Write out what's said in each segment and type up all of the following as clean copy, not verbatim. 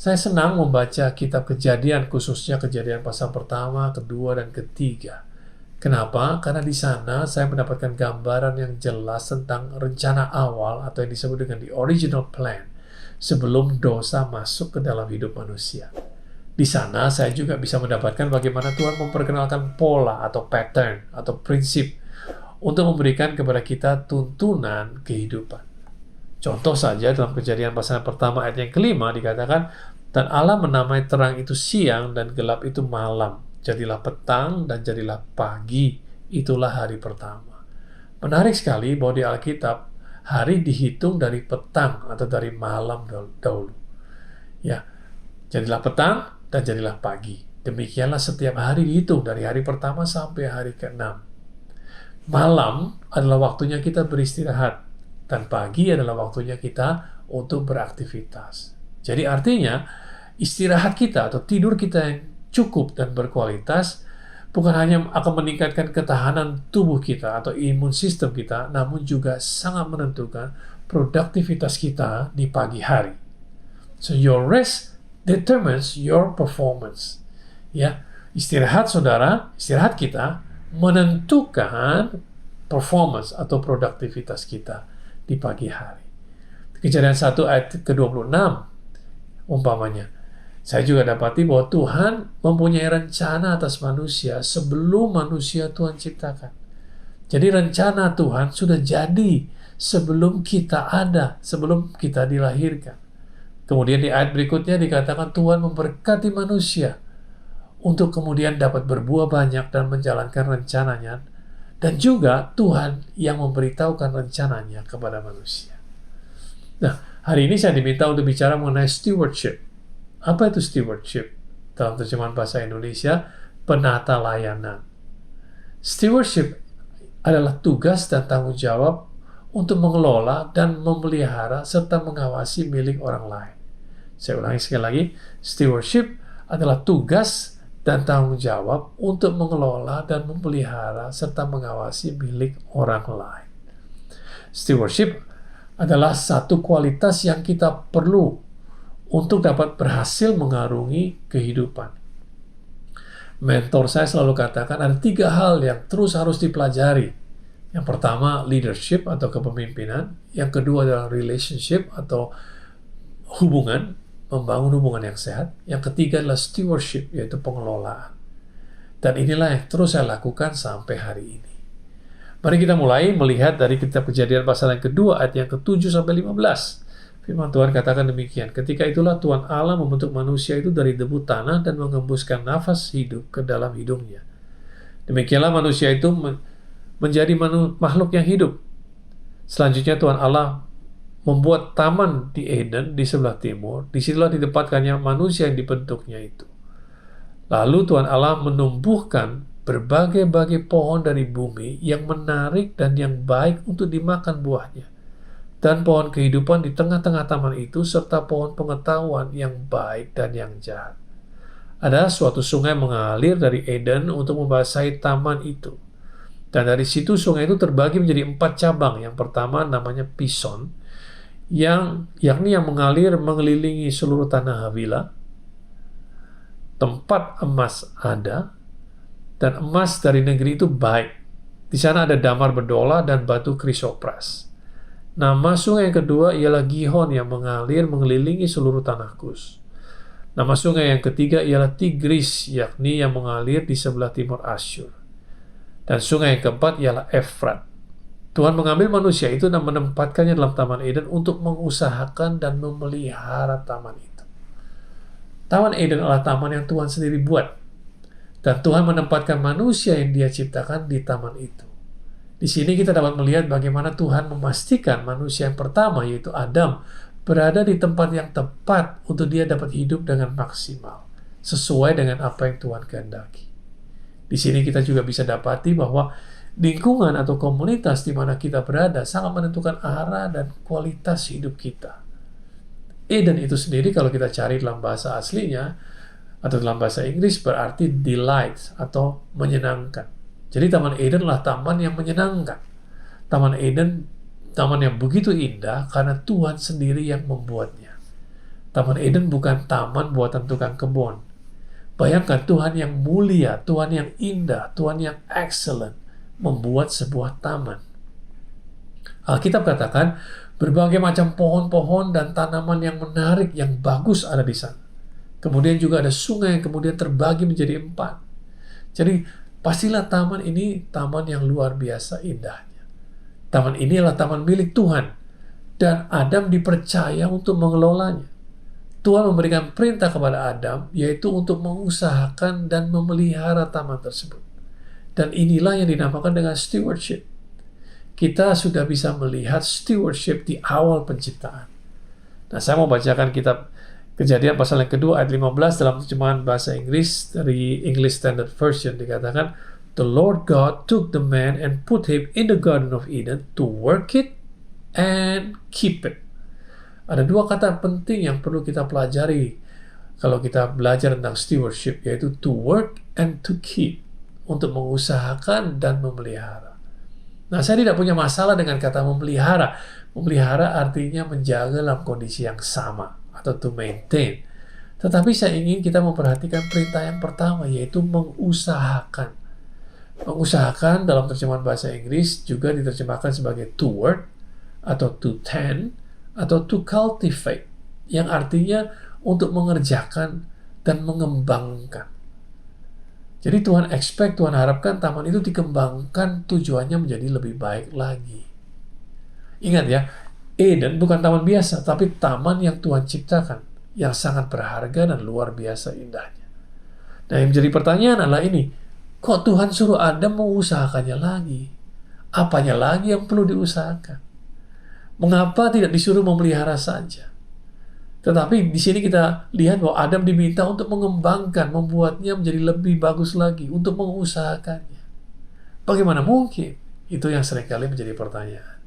Saya senang membaca kitab Kejadian, khususnya Kejadian pasal pertama, kedua, dan ketiga. Kenapa? Karena di sana saya mendapatkan gambaran yang jelas tentang rencana awal atau yang disebut dengan the original plan sebelum dosa masuk ke dalam hidup manusia. Di sana saya juga bisa mendapatkan bagaimana Tuhan memperkenalkan pola atau pattern atau prinsip untuk memberikan kepada kita tuntunan kehidupan. Contoh saja dalam Kejadian pasal pertama ayat yang kelima dikatakan, dan Allah menamai terang itu siang dan gelap itu malam. Jadilah petang dan jadilah pagi, itulah hari pertama. Menarik sekali bahwa di Alkitab, hari dihitung dari petang atau dari malam dahulu. Ya, jadilah petang dan jadilah pagi. Demikianlah setiap hari dihitung dari hari pertama sampai hari ke-6. Malam adalah waktunya kita beristirahat, dan pagi adalah waktunya kita untuk beraktivitas. Jadi artinya, istirahat kita atau tidur kita yang cukup dan berkualitas bukan hanya akan meningkatkan ketahanan tubuh kita atau imun sistem kita, namun juga sangat menentukan produktivitas kita di pagi hari. So your rest determines your performance. Ya, istirahat kita menentukan performance atau produktivitas kita di pagi hari. Kejadian 1 ayat ke-26 umpamanya, saya juga dapati bahwa Tuhan mempunyai rencana atas manusia sebelum manusia Tuhan ciptakan. Jadi rencana Tuhan sudah jadi sebelum kita ada, sebelum kita dilahirkan. Kemudian di ayat berikutnya dikatakan Tuhan memberkati manusia untuk kemudian dapat berbuah banyak dan menjalankan rencananya. Dan juga Tuhan yang memberitahukan rencananya kepada manusia. Nah, hari ini saya diminta untuk bicara mengenai stewardship. Apa itu stewardship? Dalam terjemahan bahasa Indonesia, penata layanan. Stewardship adalah tugas dan tanggung jawab untuk mengelola dan memelihara serta mengawasi milik orang lain. Saya ulangi sekali lagi, stewardship adalah tugas dan tanggung jawab untuk mengelola dan memelihara serta mengawasi milik orang lain. Stewardship adalah satu kualitas yang kita perlu untuk dapat berhasil mengarungi kehidupan. Mentor saya selalu katakan ada 3 hal yang terus harus dipelajari. Yang pertama, leadership atau kepemimpinan. Yang kedua adalah relationship atau hubungan, membangun hubungan yang sehat. Yang ketiga adalah stewardship, yaitu pengelolaan. Dan inilah yang terus saya lakukan sampai hari ini. Mari kita mulai melihat dari kitab Kejadian pasal yang kedua, ayat yang ke-7 sampai 15. Firman Tuhan katakan demikian, ketika itulah Tuhan Allah membentuk manusia itu dari debu tanah dan mengembuskan nafas hidup ke dalam hidungnya. Demikianlah manusia itu menjadi makhluk yang hidup. Selanjutnya Tuhan Allah membuat taman di Eden di sebelah timur. Disitulah ditempatkannya manusia yang dibentuknya itu. Lalu Tuhan Allah menumbuhkan berbagai-bagai pohon dari bumi yang menarik dan yang baik untuk dimakan buahnya. Dan pohon kehidupan di tengah-tengah taman itu, serta pohon pengetahuan yang baik dan yang jahat. Ada suatu sungai mengalir dari Eden untuk membasahi taman itu. Dan dari situ sungai itu terbagi menjadi 4 cabang. Yang pertama namanya Pison, yakni yang mengalir mengelilingi seluruh tanah Havila. Tempat emas ada, dan emas dari negeri itu baik. Di sana ada damar berdola dan batu krisopras. Nama sungai yang kedua ialah Gihon yang mengalir mengelilingi seluruh tanah Kus. Nama sungai yang ketiga ialah Tigris, yakni yang mengalir di sebelah timur Asyur. Dan sungai yang keempat ialah Efrat. Tuhan mengambil manusia itu dan menempatkannya dalam Taman Eden untuk mengusahakan dan memelihara taman itu. Taman Eden adalah taman yang Tuhan sendiri buat. Dan Tuhan menempatkan manusia yang Dia ciptakan di taman itu. Di sini kita dapat melihat bagaimana Tuhan memastikan manusia yang pertama, yaitu Adam, berada di tempat yang tepat untuk dia dapat hidup dengan maksimal, sesuai dengan apa yang Tuhan kehendaki. Di sini kita juga bisa dapati bahwa lingkungan atau komunitas di mana kita berada sangat menentukan arah dan kualitas hidup kita. Eden itu sendiri kalau kita cari dalam bahasa aslinya atau dalam bahasa Inggris berarti delight atau menyenangkan. Jadi Taman Eden adalah taman yang menyenangkan. Taman Eden, taman yang begitu indah karena Tuhan sendiri yang membuatnya. Taman Eden bukan taman buatan tukang kebun. Bayangkan Tuhan yang mulia, Tuhan yang indah, Tuhan yang excellent membuat sebuah taman. Alkitab katakan berbagai macam pohon-pohon dan tanaman yang menarik, yang bagus ada di sana. Kemudian juga ada sungai yang kemudian terbagi menjadi 4. Jadi pastilah taman ini taman yang luar biasa indahnya. Taman ini adalah taman milik Tuhan dan Adam dipercaya untuk mengelolanya. Tuhan memberikan perintah kepada Adam, yaitu untuk mengusahakan dan memelihara taman tersebut. Dan inilah yang dinamakan dengan stewardship. Kita sudah bisa melihat stewardship di awal penciptaan. Nah, saya mau bacakan kitab Kejadian pasal yang kedua ayat 15 dalam terjemahan bahasa Inggris dari English Standard Version. Dikatakan, "The Lord God took the man and put him in the Garden of Eden to work it and keep it." Ada 2 kata penting yang perlu kita pelajari kalau kita belajar tentang stewardship, yaitu to work and to keep, untuk mengusahakan dan memelihara. Nah, saya tidak punya masalah dengan kata memelihara. Memelihara artinya menjaga dalam kondisi yang sama, atau to maintain. Tetapi saya ingin kita memperhatikan perintah yang pertama, yaitu mengusahakan. Mengusahakan dalam terjemahan bahasa Inggris juga diterjemahkan sebagai to work, atau to tend, atau to cultivate, yang artinya untuk mengerjakan dan mengembangkan. Jadi Tuhan expect, Tuhan harapkan taman itu dikembangkan, tujuannya menjadi lebih baik lagi. Ingat ya, Eden bukan taman biasa, tapi taman yang Tuhan ciptakan, yang sangat berharga dan luar biasa indahnya. Nah, yang menjadi pertanyaan adalah ini, kok Tuhan suruh Adam mengusahakannya lagi? Apanya lagi yang perlu diusahakan? Mengapa tidak disuruh memelihara saja? Tetapi di sini kita lihat bahwa Adam diminta untuk mengembangkan, membuatnya menjadi lebih bagus lagi, untuk mengusahakannya. Bagaimana mungkin? Itu yang seringkali menjadi pertanyaan.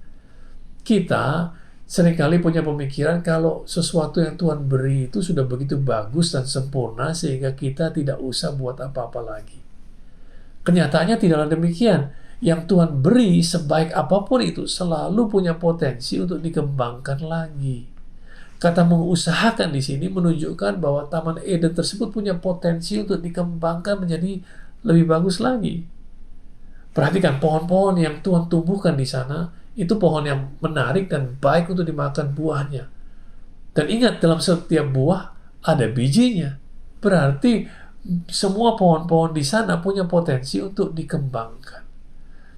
Kita seringkali punya pemikiran kalau sesuatu yang Tuhan beri itu sudah begitu bagus dan sempurna sehingga kita tidak usah buat apa-apa lagi. Kenyataannya tidaklah demikian. Yang Tuhan beri sebaik apapun itu selalu punya potensi untuk dikembangkan lagi. Kata mengusahakan di sini menunjukkan bahwa Taman Eden tersebut punya potensi untuk dikembangkan menjadi lebih bagus lagi. Perhatikan pohon-pohon yang Tuhan tumbuhkan di sana, itu pohon yang menarik dan baik untuk dimakan buahnya. Dan ingat, dalam setiap buah ada bijinya. Berarti semua pohon-pohon di sana punya potensi untuk dikembangkan.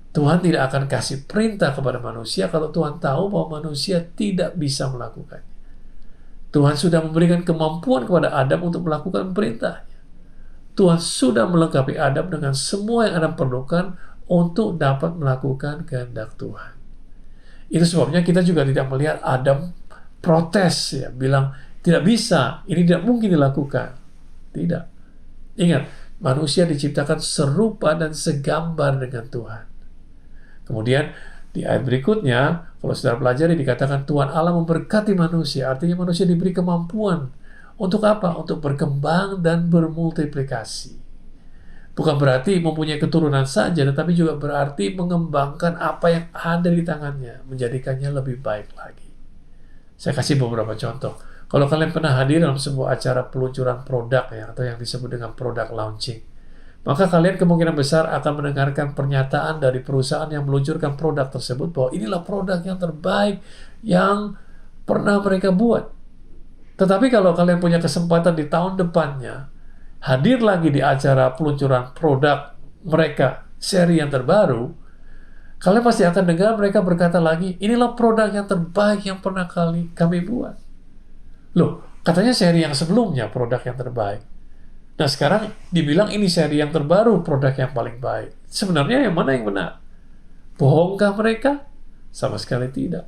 Tuhan tidak akan kasih perintah kepada manusia kalau Tuhan tahu bahwa manusia tidak bisa melakukannya. Tuhan sudah memberikan kemampuan kepada Adam untuk melakukan perintahnya. Tuhan sudah melengkapi Adam dengan semua yang Adam perlukan untuk dapat melakukan kehendak Tuhan. Itu sebabnya kita juga tidak melihat Adam protes, ya, bilang tidak bisa, ini tidak mungkin dilakukan. Tidak. Ingat, manusia diciptakan serupa dan segambar dengan Tuhan. Kemudian di ayat berikutnya, kalau saudara pelajari, dikatakan Tuhan Allah memberkati manusia. Artinya manusia diberi kemampuan. Untuk apa? Untuk berkembang dan bermultiplikasi. Bukan berarti mempunyai keturunan saja, tetapi juga berarti mengembangkan apa yang ada di tangannya, menjadikannya lebih baik lagi. Saya kasih beberapa contoh. Kalau kalian pernah hadir dalam sebuah acara peluncuran produk, ya, atau yang disebut dengan product launching, maka kalian kemungkinan besar akan mendengarkan pernyataan dari perusahaan yang meluncurkan produk tersebut bahwa inilah produk yang terbaik yang pernah mereka buat. Tetapi kalau kalian punya kesempatan di tahun depannya hadir lagi di acara peluncuran produk mereka, seri yang terbaru, kalian pasti akan dengar mereka berkata lagi, inilah produk yang terbaik yang pernah kami buat. Loh, katanya seri yang sebelumnya produk yang terbaik. Nah, sekarang dibilang ini seri yang terbaru, produk yang paling baik. Sebenarnya yang mana yang benar? Bohongkah mereka? Sama sekali tidak.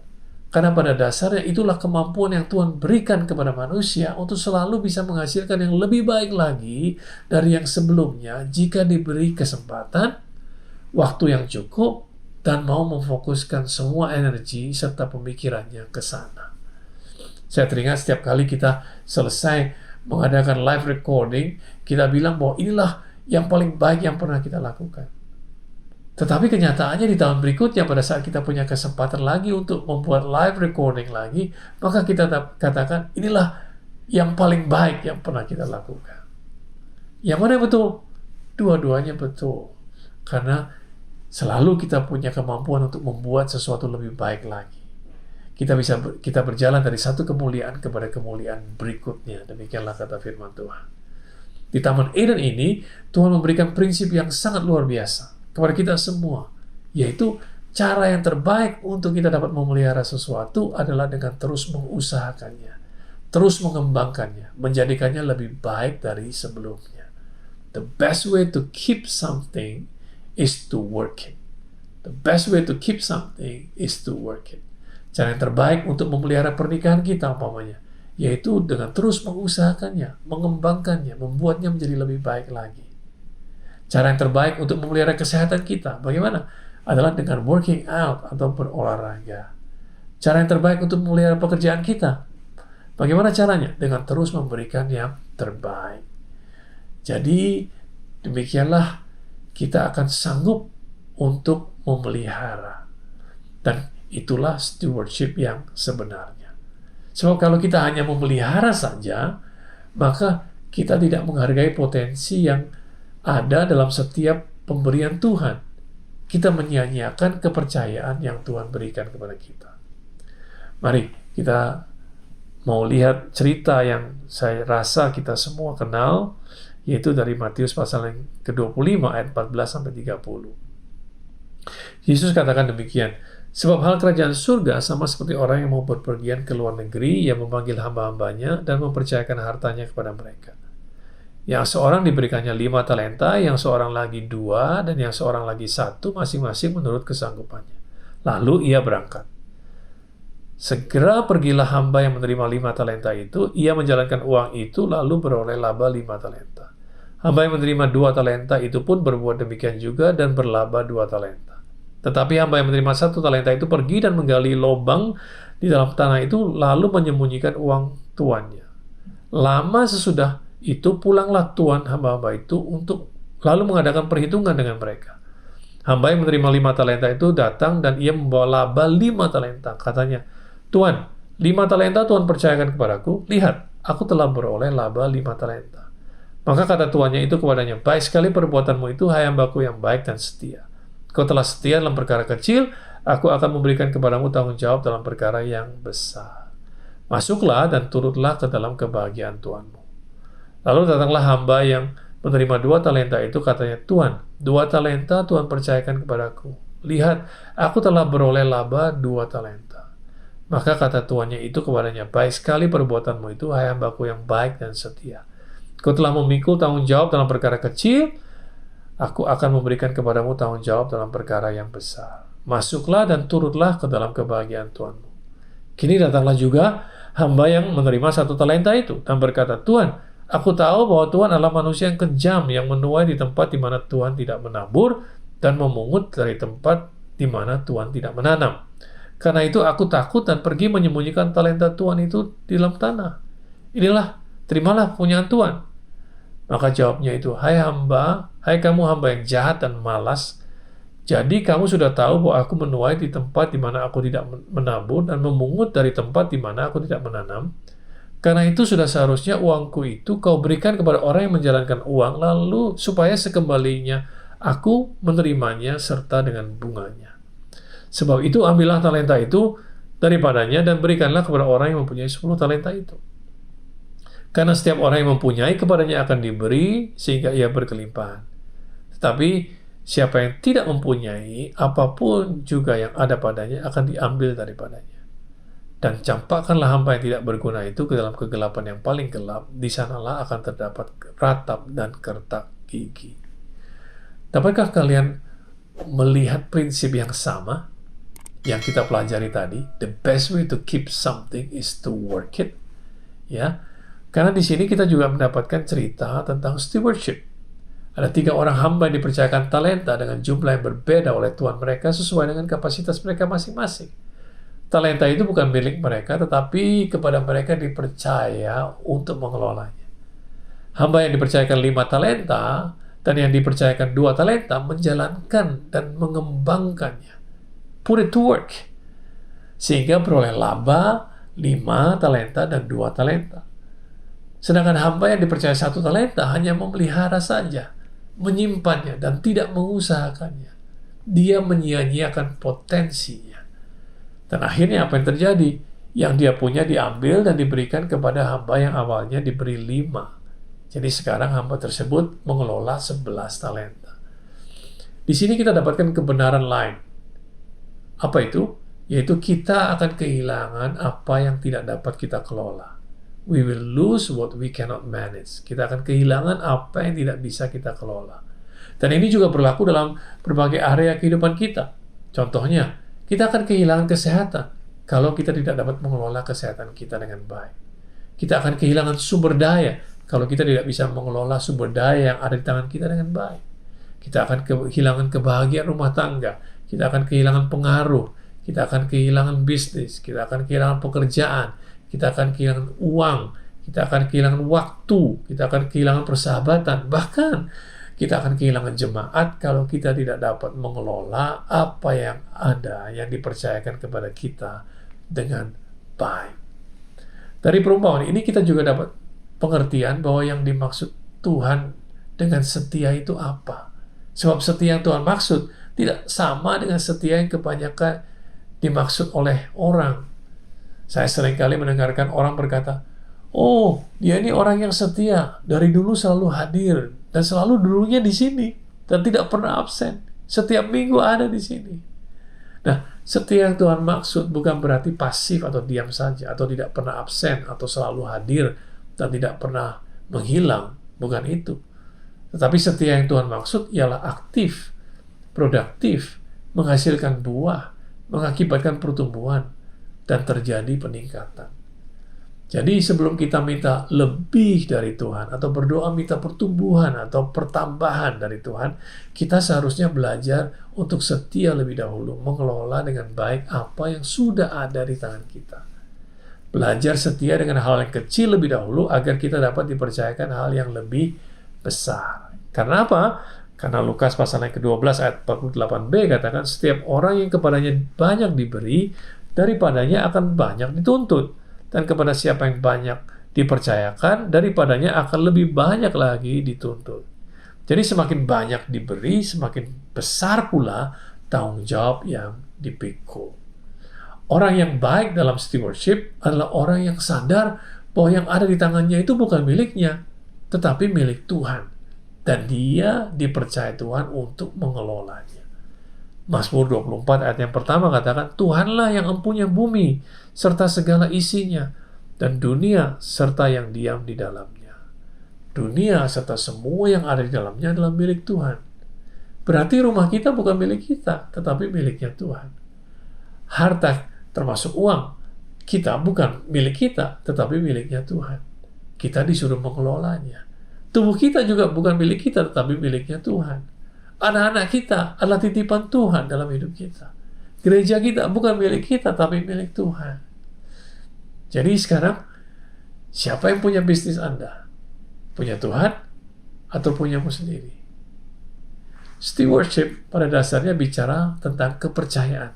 Karena pada dasarnya itulah kemampuan yang Tuhan berikan kepada manusia untuk selalu bisa menghasilkan yang lebih baik lagi dari yang sebelumnya jika diberi kesempatan, waktu yang cukup, dan mau memfokuskan semua energi serta pemikirannya ke sana. Saya teringat setiap kali kita selesai mengadakan live recording, kita bilang bahwa inilah yang paling baik yang pernah kita lakukan. Tetapi kenyataannya di tahun berikutnya, pada saat kita punya kesempatan lagi untuk membuat live recording lagi, maka kita katakan inilah yang paling baik yang pernah kita lakukan. Yang mana yang betul? Dua-duanya betul. Karena selalu kita punya kemampuan untuk membuat sesuatu lebih baik lagi. Kita berjalan dari satu kemuliaan kepada kemuliaan berikutnya. Demikianlah kata firman Tuhan. Di Taman Eden ini, Tuhan memberikan prinsip yang sangat luar biasa kepada kita semua, yaitu cara yang terbaik untuk kita dapat memelihara sesuatu adalah dengan terus mengusahakannya, terus mengembangkannya, menjadikannya lebih baik dari sebelumnya. The best way to keep something is to work it. The best way to keep something is to work it. Cara yang terbaik untuk memelihara pernikahan kita umpamanya, yaitu dengan terus mengusahakannya, mengembangkannya, membuatnya menjadi lebih baik lagi. Cara yang terbaik untuk memelihara kesehatan kita, bagaimana? Adalah dengan working out atau berolahraga. Cara yang terbaik untuk memelihara pekerjaan kita, bagaimana caranya? Dengan terus memberikan yang terbaik. Jadi, demikianlah kita akan sanggup untuk memelihara. Dan itulah stewardship yang sebenarnya. Sebab kalau kita hanya memelihara saja, maka kita tidak menghargai potensi yang ada dalam setiap pemberian Tuhan. Kita menyia-nyiakan kepercayaan yang Tuhan berikan kepada kita. Mari kita mau lihat cerita yang saya rasa kita semua kenal, yaitu dari Matius pasal yang ke-25 ayat 14-30. Yesus katakan demikian, sebab hal kerajaan surga sama seperti orang yang mau berpergian ke luar negeri, yang memanggil hamba-hambanya dan mempercayakan hartanya kepada mereka. Yang seorang diberikannya 5 talenta, yang seorang lagi 2, dan yang seorang lagi 1, masing-masing menurut kesanggupannya. Lalu ia berangkat. Segera pergilah hamba yang menerima 5 talenta itu, ia menjalankan uang itu, lalu beroleh laba 5 talenta. Hamba yang menerima 2 talenta itu pun berbuat demikian juga dan berlaba 2 talenta. Tetapi hamba yang menerima 1 talenta itu pergi dan menggali lubang di dalam tanah itu, lalu menyembunyikan uang tuannya. Lama sesudah itu pulanglah tuan hamba-hamba itu untuk lalu mengadakan perhitungan dengan mereka. Hamba yang menerima 5 talenta itu datang dan ia membawa laba 5 talenta. Katanya, Tuan, 5 talenta Tuhan percayakan kepadaku. Lihat, aku telah beroleh laba 5 talenta. Maka kata tuannya itu kepadanya, baik sekali perbuatanmu itu, hai hambaku yang baik dan setia. Kau telah setia dalam perkara kecil, aku akan memberikan kepadamu tanggung jawab dalam perkara yang besar. Masuklah dan turutlah ke dalam kebahagiaan Tuanmu. Lalu datanglah hamba yang menerima 2 talenta itu, katanya, Tuan, 2 talenta Tuhan percayakan kepadaku. Lihat, aku telah beroleh laba 2 talenta. Maka kata tuannya itu kepadanya, baik sekali perbuatanmu itu, hai hambaku yang baik dan setia. Kau telah memikul tanggung jawab dalam perkara kecil, aku akan memberikan kepadamu tanggung jawab dalam perkara yang besar. Masuklah dan turutlah ke dalam kebahagiaan Tuanmu. Kini datanglah juga hamba yang menerima 1 talenta itu, dan berkata, Tuan, aku tahu bahwa Tuhan adalah manusia yang kejam, yang menuai di tempat di mana Tuhan tidak menabur, dan memungut dari tempat di mana Tuhan tidak menanam. Karena itu aku takut dan pergi menyembunyikan talenta Tuhan itu di dalam tanah. Inilah, terimalah punyaan Tuhan. Maka jawabnya itu, hai kamu hamba yang jahat dan malas. Jadi kamu sudah tahu bahwa aku menuai di tempat di mana aku tidak menabur dan memungut dari tempat di mana aku tidak menanam. Karena itu sudah seharusnya uangku itu kau berikan kepada orang yang menjalankan uang, lalu supaya sekembalinya aku menerimanya serta dengan bunganya. Sebab itu ambillah talenta itu daripadanya dan berikanlah kepada orang yang mempunyai 10 talenta itu. Karena setiap orang yang mempunyai kepadanya akan diberi sehingga ia berkelimpahan. Tetapi siapa yang tidak mempunyai, apapun juga yang ada padanya akan diambil daripadanya. Dan campakkanlah hamba yang tidak berguna itu ke dalam kegelapan yang paling gelap, di sanalah akan terdapat ratap dan kertak gigi. Dapatkah kalian melihat prinsip yang sama yang kita pelajari tadi? The best way to keep something is to work it. Ya, karena di sini kita juga mendapatkan cerita tentang stewardship. Ada 3 orang hamba yang dipercayakan talenta dengan jumlah yang berbeda oleh tuan mereka sesuai dengan kapasitas mereka masing-masing. Talenta itu bukan milik mereka, tetapi kepada mereka dipercaya untuk mengelolanya. Hamba yang dipercayakan 5 talenta dan yang dipercayakan 2 talenta menjalankan dan mengembangkannya. Put it to work. Sehingga beroleh laba 5 talenta dan 2 talenta. Sedangkan hamba yang dipercaya 1 talenta hanya memelihara saja, menyimpannya, dan tidak mengusahakannya. Dia menyia-nyiakan potensinya. Dan akhirnya apa yang terjadi? Yang dia punya diambil dan diberikan kepada hamba yang awalnya diberi 5. Jadi sekarang hamba tersebut mengelola 11 talenta. Di sini kita dapatkan kebenaran lain. Apa itu? Yaitu kita akan kehilangan apa yang tidak dapat kita kelola. We will lose what we cannot manage. Kita akan kehilangan apa yang tidak bisa kita kelola. Dan ini juga berlaku dalam berbagai area kehidupan kita. Contohnya, kita akan kehilangan kesehatan kalau kita tidak dapat mengelola kesehatan kita dengan baik. Kita akan kehilangan sumber daya kalau kita tidak bisa mengelola sumber daya yang ada di tangan kita dengan baik. Kita akan kehilangan kebahagiaan rumah tangga. Kita akan kehilangan pengaruh. Kita akan kehilangan bisnis. Kita akan kehilangan pekerjaan. Kita akan kehilangan uang. Kita akan kehilangan waktu. Kita akan kehilangan persahabatan. Bahkan kita akan kehilangan jemaat kalau kita tidak dapat mengelola apa yang ada, yang dipercayakan kepada kita dengan baik. Dari perumpamaan ini kita juga dapat pengertian bahwa yang dimaksud Tuhan dengan setia itu apa. Sebab setia yang Tuhan maksud tidak sama dengan setia yang kebanyakan dimaksud oleh orang. Saya seringkali mendengarkan orang berkata, "Oh, dia ini orang yang setia, dari dulu selalu hadir, dan selalu dulunya di sini, dan tidak pernah absen. Setiap minggu ada di sini." Nah, setia yang Tuhan maksud bukan berarti pasif atau diam saja, atau tidak pernah absen, atau selalu hadir, dan tidak pernah menghilang. Bukan itu. Tetapi setia yang Tuhan maksud ialah aktif, produktif, menghasilkan buah, mengakibatkan pertumbuhan, dan terjadi peningkatan. Jadi sebelum kita minta lebih dari Tuhan, atau berdoa minta pertumbuhan atau pertambahan dari Tuhan, kita seharusnya belajar untuk setia lebih dahulu, mengelola dengan baik apa yang sudah ada di tangan kita. Belajar setia dengan hal yang kecil lebih dahulu, agar kita dapat dipercayakan hal yang lebih besar. Karena apa? Karena Lukas pasal yang ke-12 ayat 48b katakan, setiap orang yang kepadanya banyak diberi, daripadanya akan banyak dituntut. Dan kepada siapa yang banyak dipercayakan, daripadanya akan lebih banyak lagi dituntut. Jadi semakin banyak diberi, semakin besar pula tanggung jawab yang dipikul. Orang yang baik dalam stewardship adalah orang yang sadar bahwa yang ada di tangannya itu bukan miliknya, tetapi milik Tuhan. Dan dia dipercaya Tuhan untuk mengelolanya. Mazmur 24 ayat yang pertama katakan, Tuhanlah yang empunya bumi serta segala isinya, dan dunia serta yang diam di dalamnya. Dunia serta semua yang ada di dalamnya adalah milik Tuhan. Berarti rumah kita bukan milik kita, tetapi miliknya Tuhan. Harta termasuk uang kita bukan milik kita, tetapi miliknya Tuhan. Kita disuruh mengelolanya. Tubuh kita juga bukan milik kita, tetapi miliknya Tuhan. Anak-anak kita adalah titipan Tuhan dalam hidup kita. Gereja kita bukan milik kita, tapi milik Tuhan. Jadi sekarang, siapa yang punya bisnis Anda? Punya Tuhan atau punyamu sendiri? Stewardship pada dasarnya bicara tentang kepercayaan.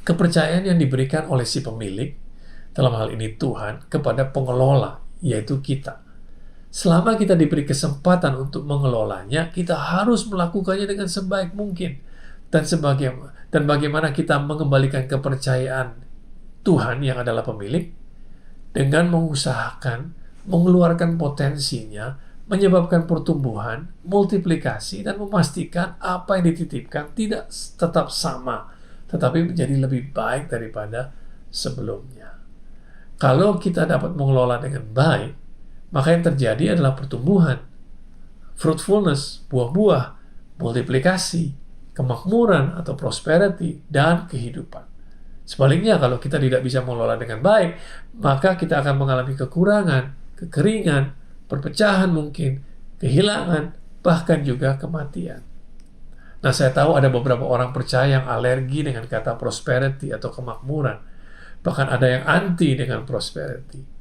Kepercayaan yang diberikan oleh si pemilik, dalam hal ini Tuhan, kepada pengelola, yaitu kita. Selama kita diberi kesempatan untuk mengelolanya, kita harus melakukannya dengan sebaik mungkin. Dan bagaimana kita mengembalikan kepercayaan Tuhan yang adalah pemilik, dengan mengusahakan, mengeluarkan potensinya, menyebabkan pertumbuhan, multiplikasi, dan memastikan apa yang dititipkan tidak tetap sama, tetapi menjadi lebih baik daripada sebelumnya. Kalau kita dapat mengelola dengan baik, maka yang terjadi adalah pertumbuhan, fruitfulness, buah-buah, multiplikasi, kemakmuran atau prosperity, dan kehidupan. Sebaliknya, kalau kita tidak bisa mengelola dengan baik, maka kita akan mengalami kekurangan, kekeringan, perpecahan mungkin, kehilangan, bahkan juga kematian. Nah, saya tahu ada beberapa orang percaya yang alergi dengan kata prosperity atau kemakmuran. Bahkan ada yang anti dengan prosperity.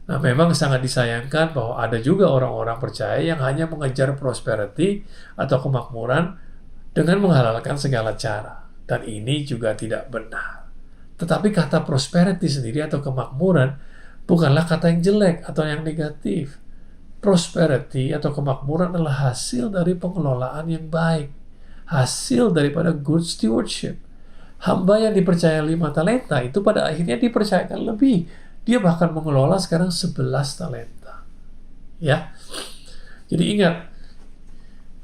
Nah, memang sangat disayangkan bahwa ada juga orang-orang percaya yang hanya mengejar prosperity atau kemakmuran dengan menghalalkan segala cara. Dan ini juga tidak benar. Tetapi kata prosperity sendiri atau kemakmuran bukanlah kata yang jelek atau yang negatif. Prosperity atau kemakmuran adalah hasil dari pengelolaan yang baik, hasil daripada good stewardship. Hamba yang dipercaya 5 talenta itu pada akhirnya dipercayakan lebih. Dia bahkan mengelola sekarang 11 talenta. Ya. Jadi ingat,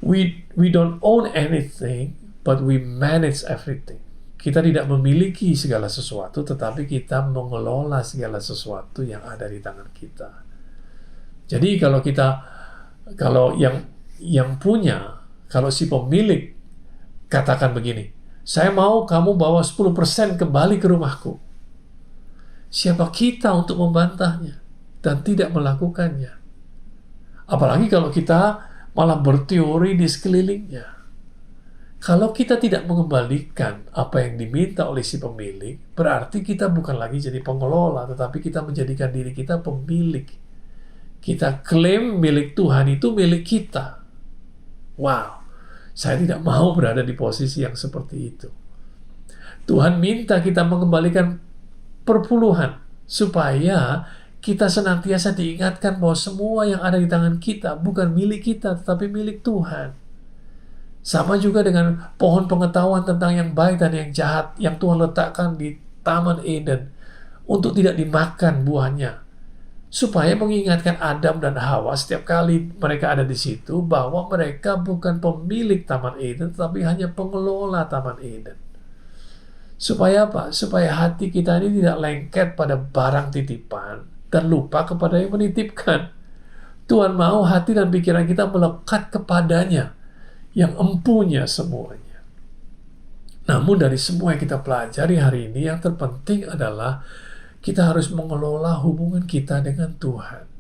we don't own anything, but we manage everything. Kita tidak memiliki segala sesuatu, tetapi kita mengelola segala sesuatu yang ada di tangan kita. Jadi kalau yang punya, kalau si pemilik katakan begini, saya mau kamu bawa 10% kembali ke rumahku. Siapa kita untuk membantahnya dan tidak melakukannya? Apalagi kalau kita malah berteori di sekelilingnya. Kalau kita tidak mengembalikan apa yang diminta oleh si pemilik, berarti kita bukan lagi jadi pengelola, tetapi kita menjadikan diri kita pemilik. Kita klaim milik Tuhan itu milik kita. Wow, saya tidak mau berada di posisi yang seperti itu. Tuhan minta kita mengembalikan perpuluhan, supaya kita senantiasa diingatkan bahwa semua yang ada di tangan kita bukan milik kita, tetapi milik Tuhan. Sama juga dengan pohon pengetahuan tentang yang baik dan yang jahat yang Tuhan letakkan di Taman Eden untuk tidak dimakan buahnya. Supaya mengingatkan Adam dan Hawa setiap kali mereka ada di situ bahwa mereka bukan pemilik Taman Eden, tetapi hanya pengelola Taman Eden. Supaya apa? Supaya hati kita ini tidak lengket pada barang titipan dan lupa kepada yang menitipkan. Tuhan mau hati dan pikiran kita melekat kepadanya yang empunya semuanya. Namun dari semua yang kita pelajari hari ini, yang terpenting adalah kita harus mengelola hubungan kita dengan Tuhan.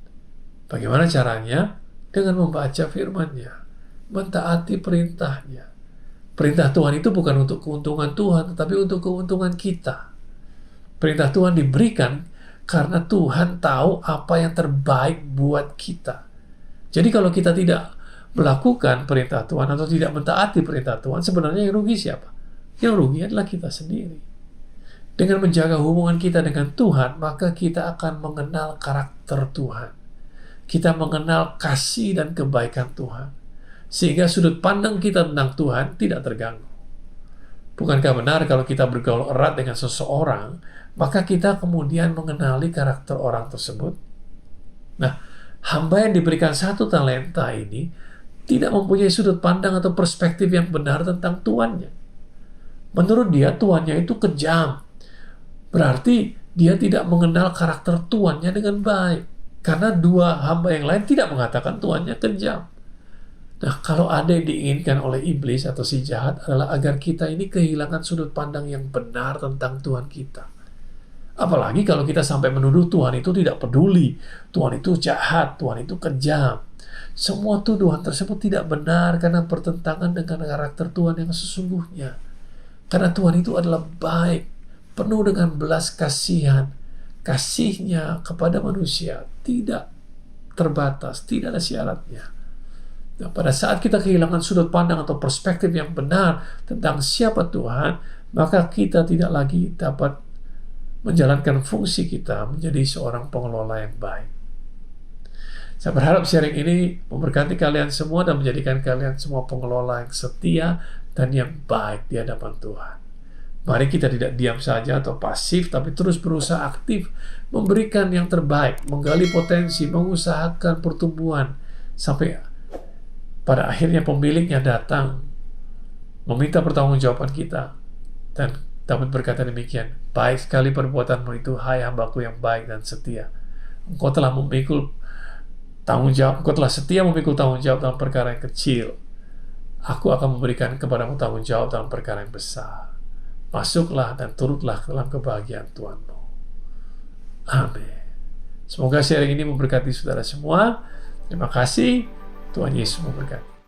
Bagaimana caranya? Dengan membaca firman-Nya, mentaati perintah-Nya. Perintah Tuhan itu bukan untuk keuntungan Tuhan, tetapi untuk keuntungan kita. Perintah Tuhan diberikan karena Tuhan tahu apa yang terbaik buat kita. Jadi kalau kita tidak melakukan perintah Tuhan atau tidak mentaati perintah Tuhan, sebenarnya yang rugi siapa? Yang rugi adalah kita sendiri. Dengan menjaga hubungan kita dengan Tuhan, maka kita akan mengenal karakter Tuhan. Kita mengenal kasih dan kebaikan Tuhan. Sehingga sudut pandang kita tentang Tuhan tidak terganggu. Bukankah benar kalau kita bergaul erat dengan seseorang, maka kita kemudian mengenali karakter orang tersebut? Nah, hamba yang diberikan 1 talenta ini tidak mempunyai sudut pandang atau perspektif yang benar tentang tuannya. Menurut dia, tuannya itu kejam. Berarti dia tidak mengenal karakter tuannya dengan baik. Karena 2 hamba yang lain tidak mengatakan tuannya kejam. Nah, kalau ada yang diinginkan oleh iblis atau si jahat adalah agar kita ini kehilangan sudut pandang yang benar tentang Tuhan kita. Apalagi kalau kita sampai menuduh Tuhan itu tidak peduli, Tuhan itu jahat, Tuhan itu kejam. Semua tuduhan tersebut tidak benar karena bertentangan dengan karakter Tuhan yang sesungguhnya. Karena Tuhan itu adalah baik, penuh dengan belas kasihan. Kasih-Nya kepada manusia tidak terbatas, tidak ada syaratnya. Nah, pada saat kita kehilangan sudut pandang atau perspektif yang benar tentang siapa Tuhan, maka kita tidak lagi dapat menjalankan fungsi kita menjadi seorang pengelola yang baik. Saya berharap sharing ini memberkati kalian semua dan menjadikan kalian semua pengelola yang setia dan yang baik di hadapan Tuhan. Mari kita tidak diam saja atau pasif, tapi terus berusaha aktif, memberikan yang terbaik, menggali potensi, mengusahakan pertumbuhan, sampai pada akhirnya pemiliknya datang, meminta pertanggungjawaban kita, dan dapat berkata demikian, baik sekali perbuatanmu itu, hai hambaku yang baik dan setia. Engkau telah memikul tanggung jawab, engkau telah setia memikul tanggung jawab dalam perkara yang kecil. Aku akan memberikan kepadamu tanggung jawab dalam perkara yang besar. Masuklah dan turutlah dalam kebahagiaan Tuhanmu. Amin. Semoga sharing ini memberkati saudara semua. Terima kasih. Tuhan Yesus memberkati.